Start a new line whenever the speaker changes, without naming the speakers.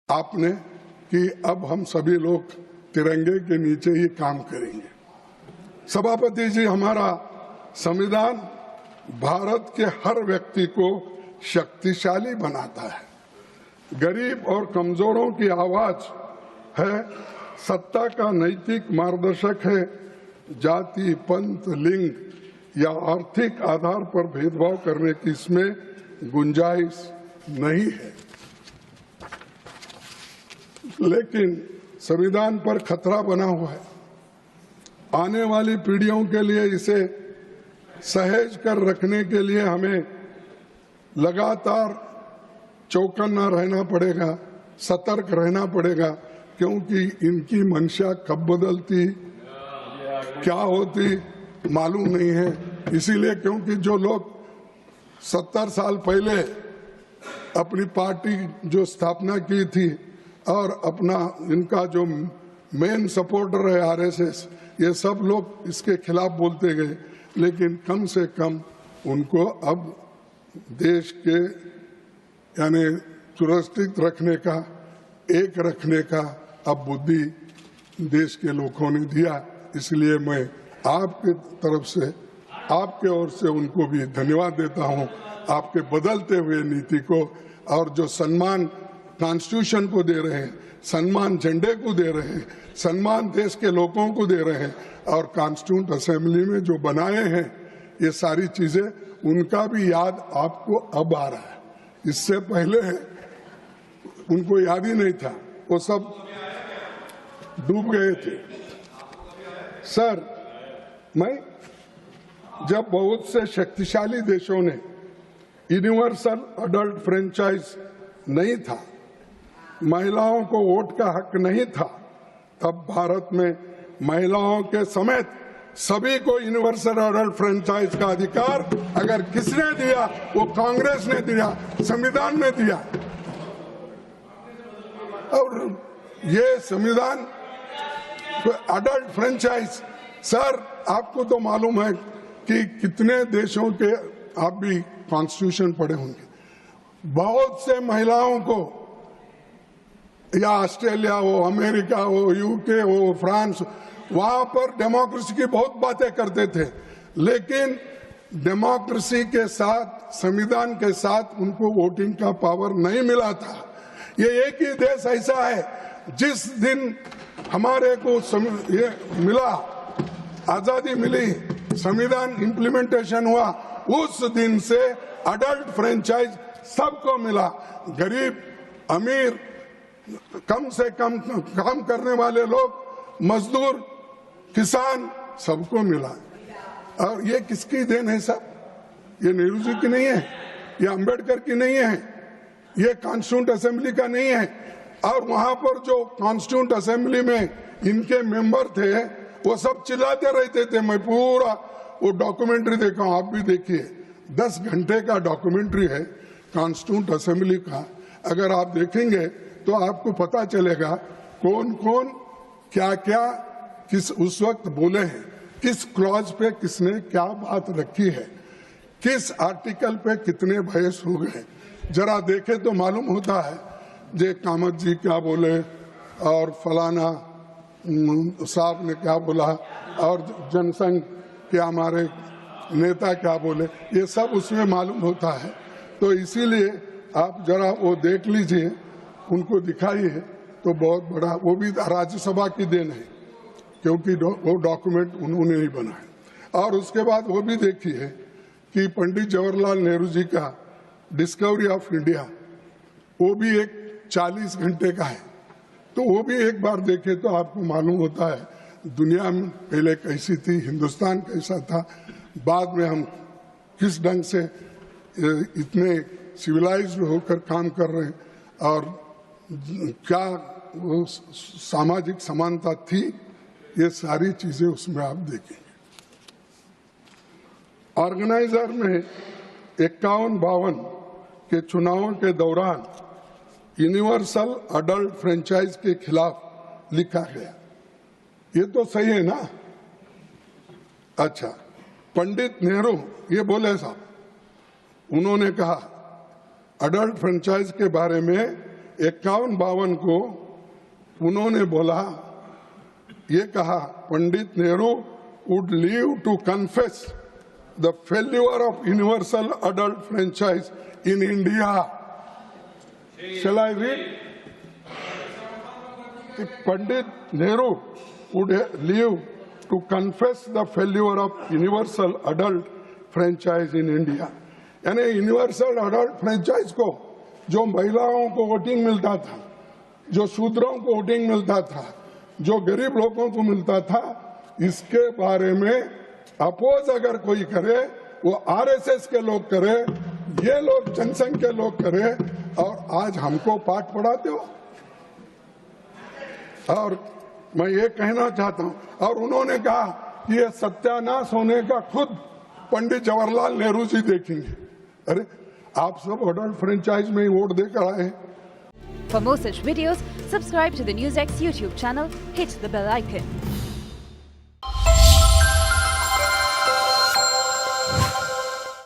आपने कि अब हम सभी लोग तिरंगे के नीचे ही काम करेंगे। सभापति जी, हमारा संविधान भारत के हर व्यक्ति को शक्तिशाली बनाता है, गरीब और कमजोरों की आवाज है, सत्ता का नैतिक मार्गदर्शक है, जाति, पंथ, लिंग या आर्थिक आधार पर भेदभाव करने की इसमें गुंजाइश नहीं है। लेकिन संविधान पर खतरा बना हुआ है। आने वाली पीढ़ियों के लिए इसे सहेज कर रखने के लिए हमें लगातार चौकन्ना रहना पड़ेगा, सतर्क रहना पड़ेगा, क्योंकि इनकी मंशा कब बदलती, क्या होती मालूम नहीं है। इसीलिए क्योंकि जो लोग 70 साल पहले अपनी पार्टी जो स्थापना की थी और अपना इनका जो मेन सपोर्टर है आरएसएस, ये सब लोग इसके खिलाफ बोलते गए, लेकिन कम से कम उनको अब देश के यानी सुरक्षित रखने का, एक रखने का अब बुद्धि देश के लोगों ने दिया। इसलिए मैं आपके तरफ से, आपके ओर से उनको भी धन्यवाद देता हूं, आपके बदलते हुए नीति को, और जो सम्मान कॉन्स्टिट्यूशन को दे रहे हैं, सम्मान झंडे को दे रहे हैं, सम्मान देश के लोगों को दे रहे हैं, और कॉन्स्टिट्यूंट असेंबली में जो बनाए हैं ये सारी चीजें, उनका भी याद आपको अब आ रहा है। इससे पहले उनको याद ही नहीं था, वो सब डूब गए थे। सर, मैं जब बहुत से शक्तिशाली देशों ने यूनिवर्सल अडल्ट फ्रेंचाइज नहीं था, महिलाओं को वोट का हक नहीं था, तब भारत में महिलाओं के समेत सभी को यूनिवर्सल अडल्ट फ्रेंचाइज का अधिकार अगर किसने दिया, वो कांग्रेस ने दिया, संविधान ने दिया। और ये संविधान अडल्ट फ्रेंचाइज, सर आपको तो मालूम है कि कितने देशों के, आप भी कॉन्स्टिट्यूशन पढ़े होंगे, बहुत से महिलाओं को, या ऑस्ट्रेलिया हो, अमेरिका हो, यूके हो, फ्रांस, वहां पर डेमोक्रेसी की बहुत बातें करते थे, लेकिन डेमोक्रेसी के साथ, संविधान के साथ उनको वोटिंग का पावर नहीं मिला था। ये एक ही देश ऐसा है जिस दिन हमारे को ये मिला, आजादी मिली, संविधान इम्प्लीमेंटेशन हुआ, उस दिन से अडल्ट फ्रेंचाइज सबको मिला। गरीब, अमीर, कम से कम काम करने वाले लोग, मजदूर, किसान, सबको मिला। और ये किसकी देन है साहब? ये नेहरू जी की नहीं है, ये अंबेडकर की नहीं है, ये कॉन्स्टिट्यूंट असेंबली का नहीं है। और वहां पर जो कॉन्स्टिट्यूंट असेंबली में इनके मेंबर थे, वो सब चिल्लाते रहते थे। मैं पूरा वो डॉक्यूमेंट्री देखा हूं, आप भी देखिए, 10 घंटे का डॉक्यूमेंट्री है कॉन्स्टिट्यूंट असेंबली का। अगर आप देखेंगे तो आपको पता चलेगा कौन कौन क्या क्या किस उस वक्त बोले हैं, किस क्लॉज पे किसने क्या बात रखी है, किस आर्टिकल पे कितने बहस हो गए। जरा देखे तो मालूम होता है जे कामत जी क्या बोले और फलाना साहब ने क्या बोला और जनसंघ के हमारे नेता क्या बोले, ये सब उसमें मालूम होता है। तो इसीलिए आप जरा वो देख लीजिए, उनको दिखाइए, तो बहुत बड़ा, वो भी राज्यसभा की देन है, क्योंकि वो डॉक्यूमेंट उन्होंने ही बनाया। और उसके बाद वो भी देखिए कि पंडित जवाहरलाल नेहरू जी का डिस्कवरी ऑफ इंडिया, वो भी एक 40 घंटे का है। तो वो भी एक बार देखे तो आपको मालूम होता है दुनिया में पहले कैसी थी, हिंदुस्तान कैसा था, बाद में हम किस ढंग से इतने सिविलाइज्ड होकर काम कर रहे हैं, और क्या वो सामाजिक समानता थी, ये सारी चीजें उसमें आप देखेंगे। ऑर्गेनाइजर में 51-52 के चुनावों के दौरान यूनिवर्सल अडल्ट फ्रेंचाइज के खिलाफ लिखा गया। ये तो सही है ना? अच्छा, पंडित नेहरू ये बोले साहब, उन्होंने कहा अडल्ट फ्रेंचाइज के बारे में 51-52 को उन्होंने बोला, ये कहा, Pandit Nehru would leave to confess the failure of universal adult franchise in India. Shall I read? Pandit Nehru would leave to confess the failure of universal adult franchise in India. यानी universal adult franchise को, जो महिलाओं को voting मिलता था, जो शूद्रों को voting मिलता था, जो गरीब लोगों को मिलता था, इसके बारे में अपोज अगर कोई करे, वो आरएसएस के लोग करे, ये लोग जनसंघ के लोग करे, और आज हमको पाठ पढ़ाते हो। और मैं ये कहना चाहता हूं, और उन्होंने कहा कि ये सत्यानाश होने का खुद पंडित जवाहरलाल नेहरू जी देखेंगे। अरे आप सब अडल्ट फ्रेंचाइज में ही वोट देकर आए।
For more such videos, subscribe to the NewsX YouTube channel, hit the bell icon.